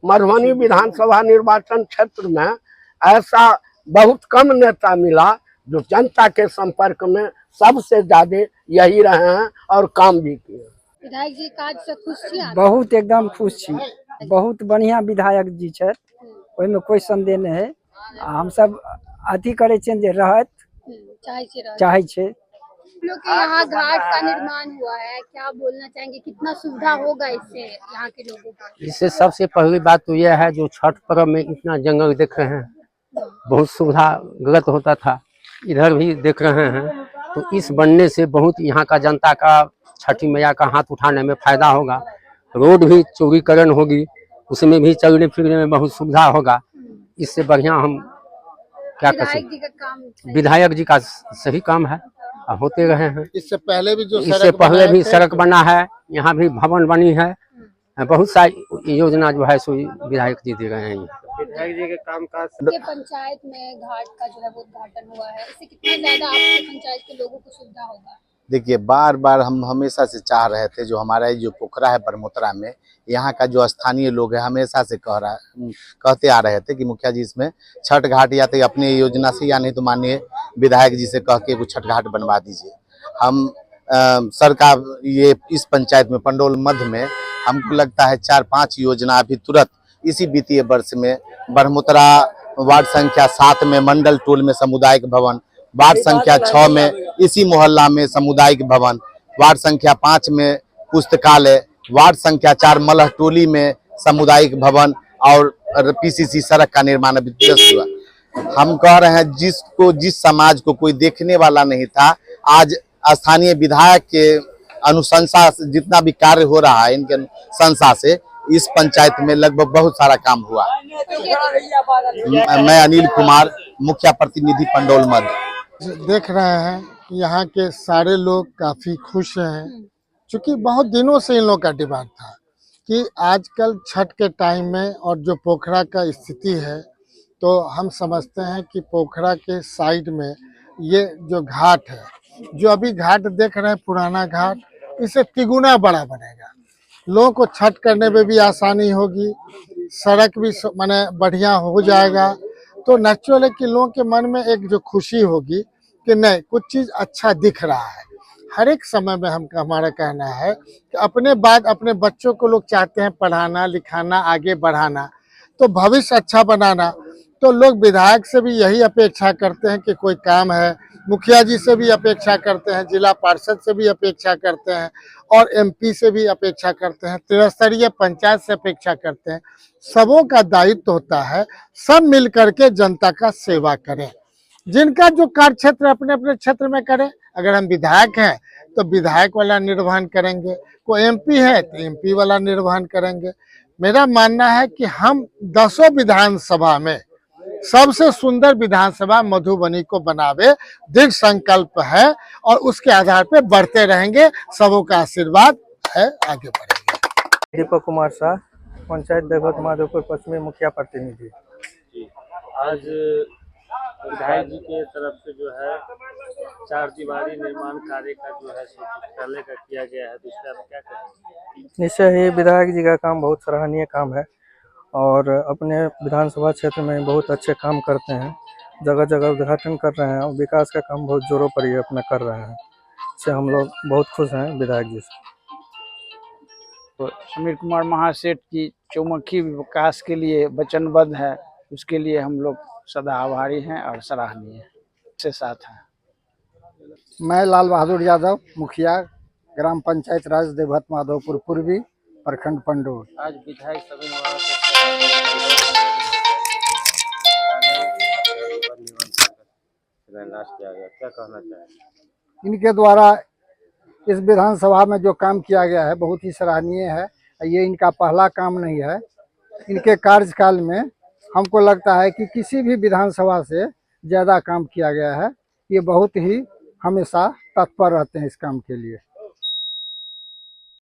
मधुबनी विधानसभा निर्वाचन क्षेत्र में ऐसा बहुत कम नेता मिला जो जनता के संपर्क में सबसे ज्यादा यही रहे हैं और काम भी किए। विधायक जी काज से खुश छी आप? बहुत एकदम खुश छी। बहुत बढ़िया विधायक जी छथि, ओहिमे कोई संदेह नहीं है। हम सब अथी करे छे जे रहत चाहे छे। लोग के यहाँ घाट का निर्माण हुआ है, क्या बोलना चाहेंगे, कितना सुविधा होगा इससे यहाँ के लोगों को? इससे सबसे पहली बात तो यह है जो छठ पर्व में इतना जंगल देख रहे हैं, बहुत सुविधा गलत होता था, इधर भी देख रहे हैं, तो इस बनने से बहुत यहाँ का जनता का छठी मैया का हाथ उठाने में फायदा होगा। रोड भी चौड़ीकरण होगी, उसमें भी चलने फिरने में बहुत सुविधा होगा। इससे बढ़िया हम क्या कर सकते। विधायक जी का सही काम है, होते रहे हैं। इससे पहले भी सड़क बना है, यहाँ भी भवन बनी है, बहुत सारी योजना जो है सो विधायक जी दे रहे हैं। विधायक जी के काम काज पंचायत में घाट का जो है वो उद्घाटन हुआ है, इससे कितना ज्यादा आपके पंचायत के लोगों को सुविधा होगा? देखिए, बार बार हम हमेशा से चाह रहे थे, जो हमारा जो पोखरा है बरमोतरा में, यहाँ का जो स्थानीय लोग है हमेशा से कहते आ रहे थे कि मुखिया जी इसमें छठ घाट या तो अपने योजना से या नहीं तो माननीय विधायक जी से कह के वो छठ घाट बनवा दीजिए। हम सरकार ये इस पंचायत में पंडोल मध्य में हमको लगता है 4-5 योजना अभी तुरंत इसी वित्तीय वर्ष में बरमोतरा वार्ड संख्या 7 में मंडल टोल में सामुदायिक भवन, वार्ड संख्या 6 में इसी मोहल्ला में सामुदायिक भवन, वार्ड संख्या 5 में पुस्तकालय, वार्ड संख्या 4 मलह टोली में सामुदायिक भवन और पीसीसी सड़क का निर्माण अभी जस्ट हुआ। हम कह रहे हैं जिस समाज को कोई देखने वाला नहीं था, आज स्थानीय विधायक के अनुशंसा जितना भी कार्य हो रहा है, इनके अनुशंसा से इस पंचायत में लगभग बहुत सारा काम हुआ। मैं अनिल कुमार, मुखिया प्रतिनिधि पंडोल मध्य। देख रहे हैं कि यहाँ के सारे लोग काफी खुश हैं, क्योंकि बहुत दिनों से इन लोग का डिमांड था कि आजकल छठ के टाइम में और जो पोखरा का स्थिति है, तो हम समझते हैं कि पोखरा के साइड में ये जो घाट है, जो अभी घाट देख रहे हैं पुराना घाट, इसे तिगुना बड़ा बनेगा। लोगों को छठ करने में भी आसानी होगी, सड़क भी माने बढ़िया हो जाएगा, तो नेचुरल है कि लोगों के मन में एक जो खुशी होगी कि नहीं कुछ चीज़ अच्छा दिख रहा है। हर एक समय में हमारा कहना है कि अपने बाद अपने बच्चों को लोग चाहते हैं पढ़ाना लिखाना आगे बढ़ाना, तो भविष्य अच्छा बनाना, तो लोग विधायक से भी यही अपेक्षा करते हैं कि कोई काम है, मुखिया जी से भी अपेक्षा करते हैं, जिला पार्षद से भी अपेक्षा करते हैं और एमपी से भी अपेक्षा करते हैं, त्रिस्तरीय पंचायत से अपेक्षा करते हैं। सबों का दायित्व होता है सब मिल करके जनता का सेवा करें, जिनका जो कार्य क्षेत्र अपने अपने क्षेत्र में करें। अगर हम विधायक हैं तो विधायक वाला निर्वहन करेंगे, कोई एमपी है तो एमपी वाला निर्वहन करेंगे। मेरा मानना है कि हम 10 विधानसभा में सबसे सुंदर विधानसभा मधुबनी को बनावे, दृढ़ संकल्प है और उसके आधार पर बढ़ते रहेंगे। सबों का आशीर्वाद है, आगे बढ़ेंगे। दीपक कुमार शाह, पंचायत देवत माधोपुर पश्चिमी मुखिया प्रतिनिधि। आज विधायक जी के तरफ से जो है 4 दीवारी निर्माण कार्य का जो है पुस्तकालय का किया गया है, तो इससे आप क्या कहेंगे? निश्चय ही विधायक जी का काम बहुत सराहनीय काम है और अपने विधानसभा क्षेत्र में बहुत अच्छे काम करते हैं, जगह जगह उद्घाटन कर रहे हैं और विकास का काम बहुत जोरों पर ही अपना कर रहे हैं। इससे हम लोग बहुत खुश हैं विधायक जी से। तो समीर कुमार महासेठ की चौमुखी विकास के लिए वचनबद्ध है, उसके लिए हम लोग सदा आभारी हैं और सराहनीय से साथ हैं। मैं लाल बहादुर यादव, मुखिया ग्राम पंचायत राज देवत माधोपुर पूर्वी, प्रखंड पंडोल। आज विधायक सभी किया गया, क्या कहना चाहेंगे? इनके द्वारा इस विधानसभा में जो काम किया गया है बहुत ही सराहनीय है। ये इनका पहला काम नहीं है, इनके कार्यकाल में हमको लगता है कि किसी भी विधानसभा से ज़्यादा काम किया गया है। ये बहुत ही हमेशा तत्पर रहते हैं इस काम के लिए।